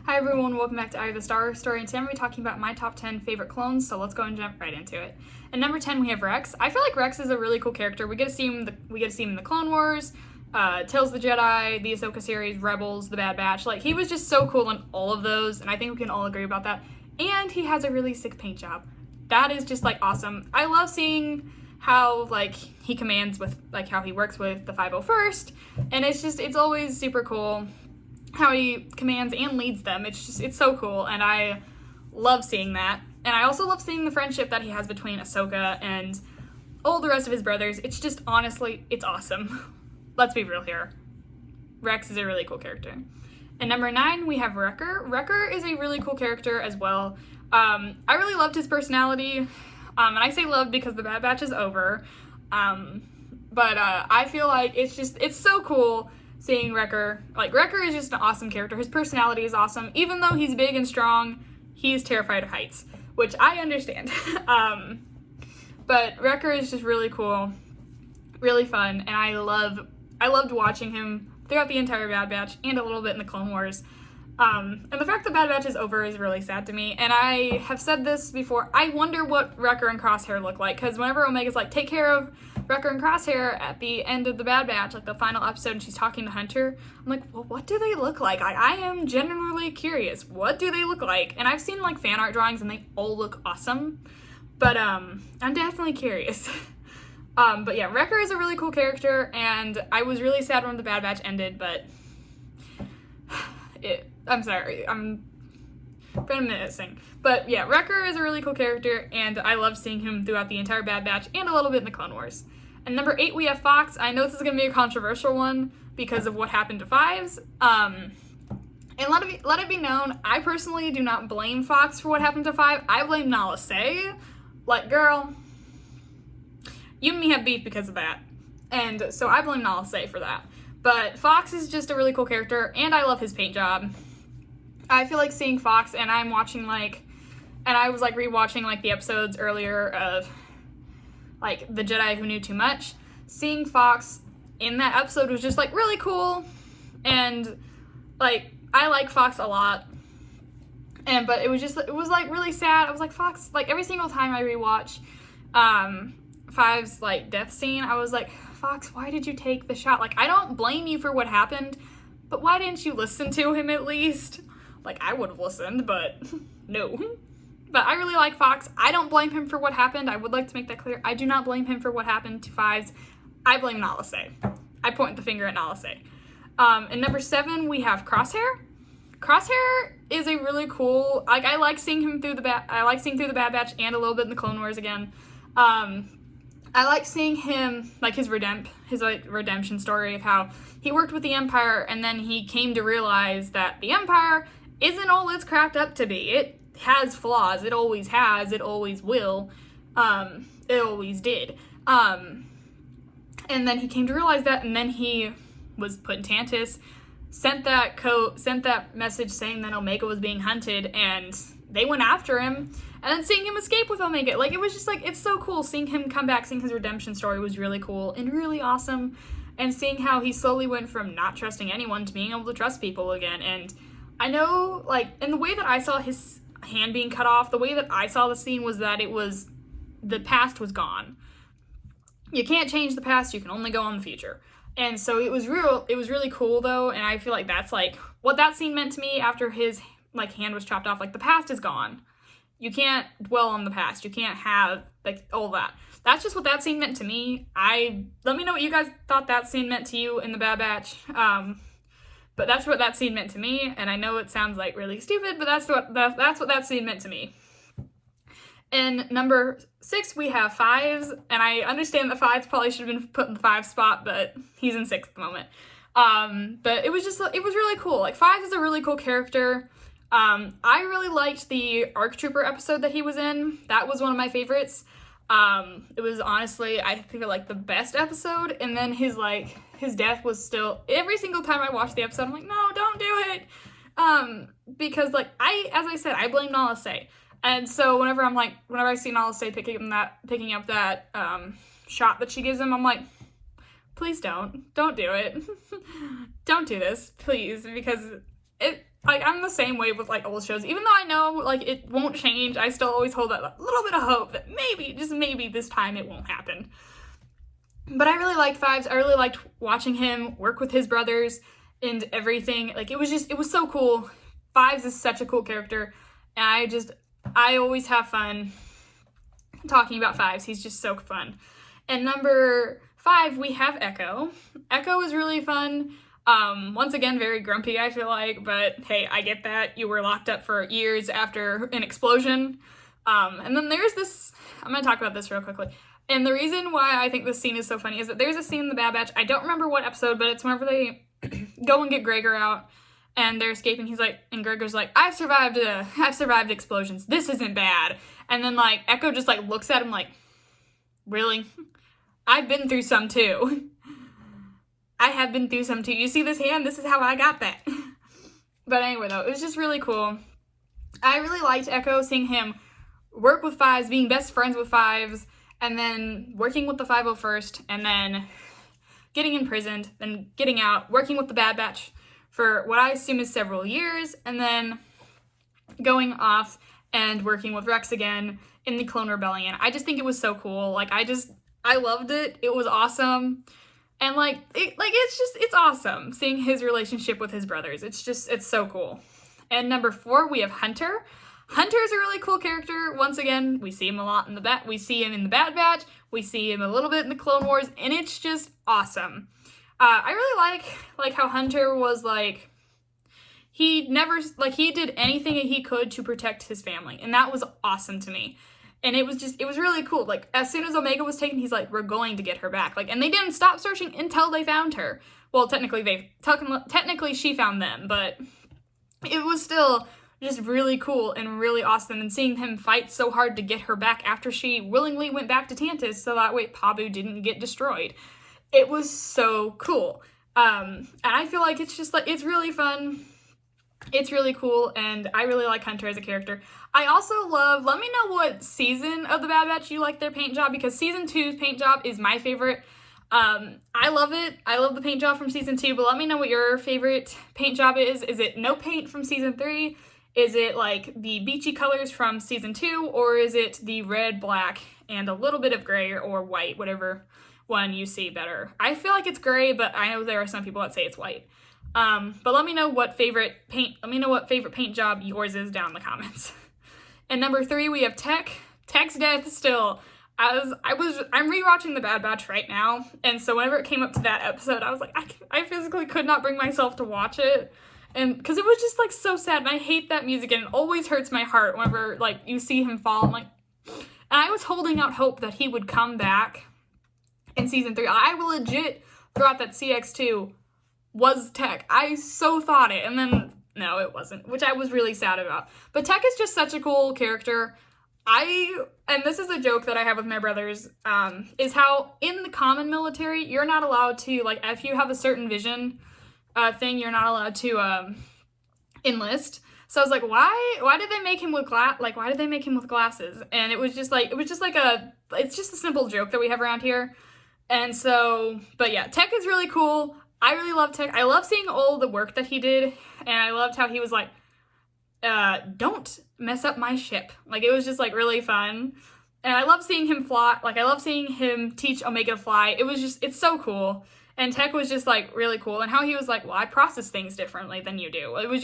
Hi everyone, welcome back to Eye of the Star Story, and today I'm going to be talking about my top 10 favorite clones, so let's go and jump right into it. At number 10 we have Rex. I feel like Rex is a really cool character. We get to see him in the Clone Wars, Tales of the Jedi, the Ahsoka series, Rebels, The Bad Batch. Like, he was just so cool in all of those, and I think we can all agree about that. And he has a really sick paint job. That is just, like, awesome. I love seeing how, like, he commands with, like, how he works with the 501st, and it's always super cool how he commands and leads them. It's so cool, and I love seeing that. And I also love seeing the friendship that he has between Ahsoka and all the rest of his brothers. It's just, honestly, it's awesome. Let's be real here. Rex is a really cool character. At number 9, we have Wrecker. Wrecker is a really cool character as well. I really loved his personality, and I say loved because the Bad Batch is over. But I feel like it's so cool seeing Wrecker. Like, Wrecker is just an awesome character. His personality is awesome. Even though he's big and strong, he's terrified of heights, which I understand. But Wrecker is just really cool, really fun, and I loved watching him throughout the entire Bad Batch and a little bit in the Clone Wars. And the fact that Bad Batch is over is really sad to me, and I have said this before, I wonder what Wrecker and Crosshair look like, because whenever Omega's like, take care of Wrecker and Crosshair at the end of the Bad Batch, like the final episode, and she's talking to Hunter, I'm like, well, what do they look like? I am genuinely curious. What do they look like? And I've seen, like, fan art drawings, and they all look awesome, but I'm definitely curious. But yeah, Wrecker is a really cool character, and I was really sad when the Bad Batch ended, but I'm sorry, I'm reminiscing. But yeah, Wrecker is a really cool character, and I love seeing him throughout the entire Bad Batch and a little bit in the Clone Wars. And number 8, we have Fox. I know this is going to be a controversial one because of what happened to Fives. And let it be known, I personally do not blame Fox for what happened to Five. I blame Nala Se. Like, girl, you and me have beef because of that. And so I blame Nala Se for that. But Fox is just a really cool character, and I love his paint job. I feel like seeing Fox, and I was rewatching the episodes earlier of The Jedi Who Knew Too Much. Seeing Fox in that episode was just really cool, and I like Fox a lot. But it was really sad. I was like, Fox, every single time I rewatch Five's death scene, I was like, Fox, why did you take the shot? I don't blame you for what happened, but why didn't you listen to him at least? I would have listened, but no. But I really like Fox. I don't blame him for what happened. I would like to make that clear. I do not blame him for what happened to Fives. I blame Nala Se. I point the finger at Nala Se. And number 7, we have Crosshair. Crosshair is a really cool, I like seeing him through the Bad Batch and a little bit in the Clone Wars again. I like seeing him, his redemption story of how he worked with the Empire, and then he came to realize that the Empire isn't all it's cracked up to be. It has flaws. It always has. It always will. It always did. And then he came to realize that, and then he was put in Tantus, sent that message saying that Omega was being hunted, and they went after him. And then seeing him escape with Omega, it was just it's so cool. Seeing him come back, seeing his redemption story was really cool and really awesome. And seeing how he slowly went from not trusting anyone to being able to trust people again. And I know, in the way that I saw his hand being cut off, the way that I saw the scene was that the past was gone. You can't change the past, you can only go on the future. And so it was really cool though, and I feel like that's what that scene meant to me after his hand was chopped off. The past is gone. You can't dwell on the past. You can't have all that. That's just what that scene meant to me. Let me know what you guys thought that scene meant to you in the Bad Batch. But that's what that scene meant to me, and I know it sounds really stupid, but that's what that scene meant to me. And number 6, we have Fives, and I understand that Fives probably should have been put in the 5 spot, but he's in 6th at the moment. But it was really cool. Fives is a really cool character. I really liked the ARC Trooper episode that he was in. That was one of my favorites. It was honestly, I think, the best episode, and then his death was still, every single time I watched the episode, I'm like, no, don't do it, because, as I said, I blame Nala Se, and so whenever I see Nala Se picking up that, shot that she gives him, I'm like, please don't do it, don't do this, please, because like, I'm the same way with, like, old shows. Even though I know, like, it won't change, I still always hold that little bit of hope that maybe, just maybe this time it won't happen. But I really liked Fives. I really liked watching him work with his brothers and everything. Like, it was so cool. Fives is such a cool character, and I always have fun talking about Fives. He's just so fun. And number 5, we have Echo. Echo is really fun. Once again, very grumpy, I feel like, but hey, I get that. You were locked up for years after an explosion. And then there's this, I'm gonna talk about this real quickly. And the reason why I think this scene is so funny is that there's a scene in The Bad Batch, I don't remember what episode, but it's whenever they go and get Gregor out, and they're escaping. He's like, and Gregor's like, I've survived explosions. This isn't bad. And then, like, Echo just, like, looks at him like, really? I've been through some too. I have been through some too. You see this hand? This is how I got that. But anyway, though, it was just really cool. I really liked Echo, seeing him work with Fives, being best friends with Fives, and then working with the 501st, and then getting imprisoned, then getting out, working with the Bad Batch for what I assume is several years, and then going off and working with Rex again in the Clone Rebellion. I just think it was so cool. Like, I loved it. It was awesome. And it's awesome seeing his relationship with his brothers. It's so cool. And number 4, we have Hunter. Hunter is a really cool character. Once again, we see him a lot in we see him in the Bad Batch. We see him a little bit in the Clone Wars, and it's just awesome. I really like how Hunter was like, he did anything that he could to protect his family, and that was awesome to me. And it was really cool. Like, as soon as Omega was taken, he's like, we're going to get her back. Like, and they didn't stop searching until they found her. Well, technically she found them, but it was still just really cool and really awesome. And seeing him fight so hard to get her back after she willingly went back to Tantis so that way Pabu didn't get destroyed. It was so cool. And I feel like it's just, like, it's really fun. It's really cool, and I really like Hunter as a character. I also let me know what season of The Bad Batch you like their paint job, because season 2's paint job is my favorite. I love it. I love the paint job from season 2, but let me know what your favorite paint job is. Is it no paint from season 3? Is it like the beachy colors from season 2, or is it the red, black, and a little bit of gray or white, whatever one you see better? I feel like it's gray, but I know there are some people that say it's white. But let me know what favorite paint job yours is down in the comments. And number 3, we have Tech. Tech's death still. I'm rewatching The Bad Batch right now, and so whenever it came up to that episode, I was like, I physically could not bring myself to watch it, and because it was just like so sad, and I hate that music, and it always hurts my heart whenever like you see him fall. I'm like, and I was holding out hope that he would come back in season 3. I legit thought that CX2 was Tech. I so thought it, and then no, it wasn't, which I was really sad about. But Tech is just such a cool character. And this is a joke that I have with my brothers, is how in the common military, you're not allowed to, like, if you have a certain vision thing, you're not allowed to enlist. So I was like, why did they make him with why did they make him with glasses? And it's just a simple joke that we have around here. And so, but yeah, Tech is really cool. I really love Tech. I love seeing all the work that he did, and I loved how he was like, don't mess up my ship. Like, it was just, like, really fun. And I love seeing him fly. Like, I love seeing him teach Omega to fly. It's so cool. And Tech was just, like, really cool. And how he was like, well, I process things differently than you do. It was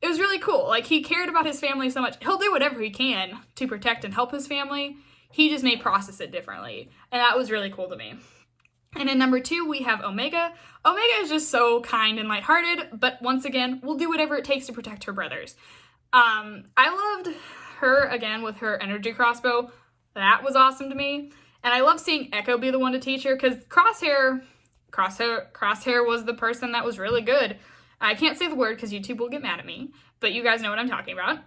really cool. Like, he cared about his family so much. He'll do whatever he can to protect and help his family. He just may process it differently. And that was really cool to me. And in number 2, we have Omega. Omega is just so kind and lighthearted, but once again, will do whatever it takes to protect her brothers. I loved her, again, with her energy crossbow. That was awesome to me. And I love seeing Echo be the one to teach her, because Crosshair was the person that was really good. I can't say the word because YouTube will get mad at me, but you guys know what I'm talking about.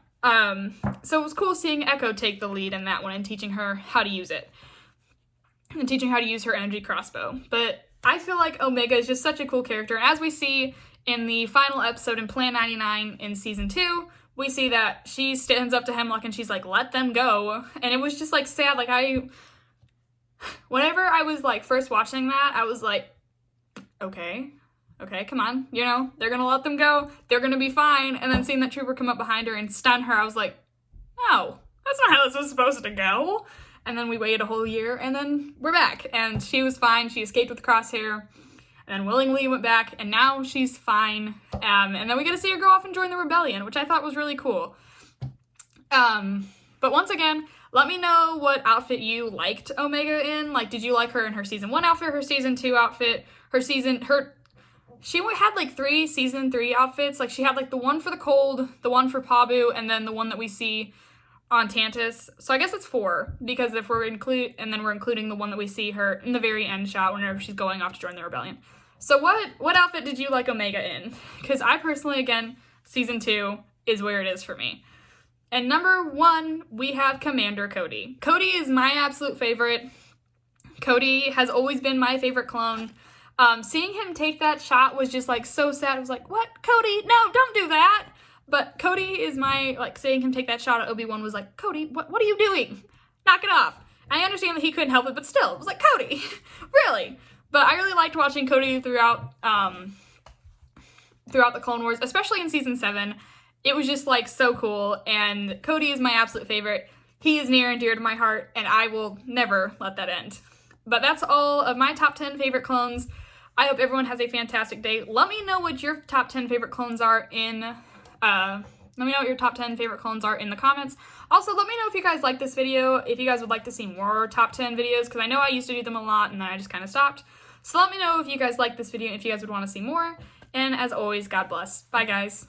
So it was cool seeing Echo take the lead in that one and teaching her how to use it. And teaching how to use her energy crossbow. But I feel like Omega is just such a cool character. And as we see in the final episode in Plan 99 in season 2, we see that she stands up to Hemlock and she's like, let them go. And it was just like sad. Like, whenever I was like first watching that, I was like, okay, okay, come on, you know, they're gonna let them go, they're gonna be fine. And then seeing that trooper come up behind her and stun her, I was like, no, that's not how this was supposed to go. And then we waited a whole year, and then we're back. And she was fine. She escaped with the crosshair, and then willingly went back, and now she's fine. And then we get to see her go off and join the rebellion, which I thought was really cool. But once again, let me know what outfit you liked Omega in. Like, did you like her in her season 1 outfit, her season 2 outfit, she had like 3 season 3 outfits. Like, she had like the one for the cold, the one for Pabu, and then the one that we see on Tantus. So I guess it's 4, because if we're including the one that we see her in the very end shot whenever she's going off to join the rebellion. So what outfit did you like Omega in? Because I personally, again, season 2 is where it is for me. And number 1, we have Commander Cody. Cody is my absolute favorite. Cody has always been my favorite clone. Seeing him take that shot was just like so sad. I was like, what? Cody, no, don't do that. But Cody is seeing him take that shot at Obi-Wan was like, Cody, what are you doing? Knock it off. I understand that he couldn't help it, but still, it was like, Cody, really? But I really liked watching Cody throughout the Clone Wars, especially in season 7. It was just like so cool, and Cody is my absolute favorite. He is near and dear to my heart, and I will never let that end. But that's all of my top 10 favorite clones. I hope everyone has a fantastic day. Let me know what your top 10 favorite clones are in let me know what your top 10 favorite clones are in the comments. Also, let me know if you guys like this video, if you guys would like to see more top 10 videos, because I know I used to do them a lot and then I just kind of stopped. So let me know if you guys like this video and if you guys would want to see more. And as always, God bless. Bye, guys.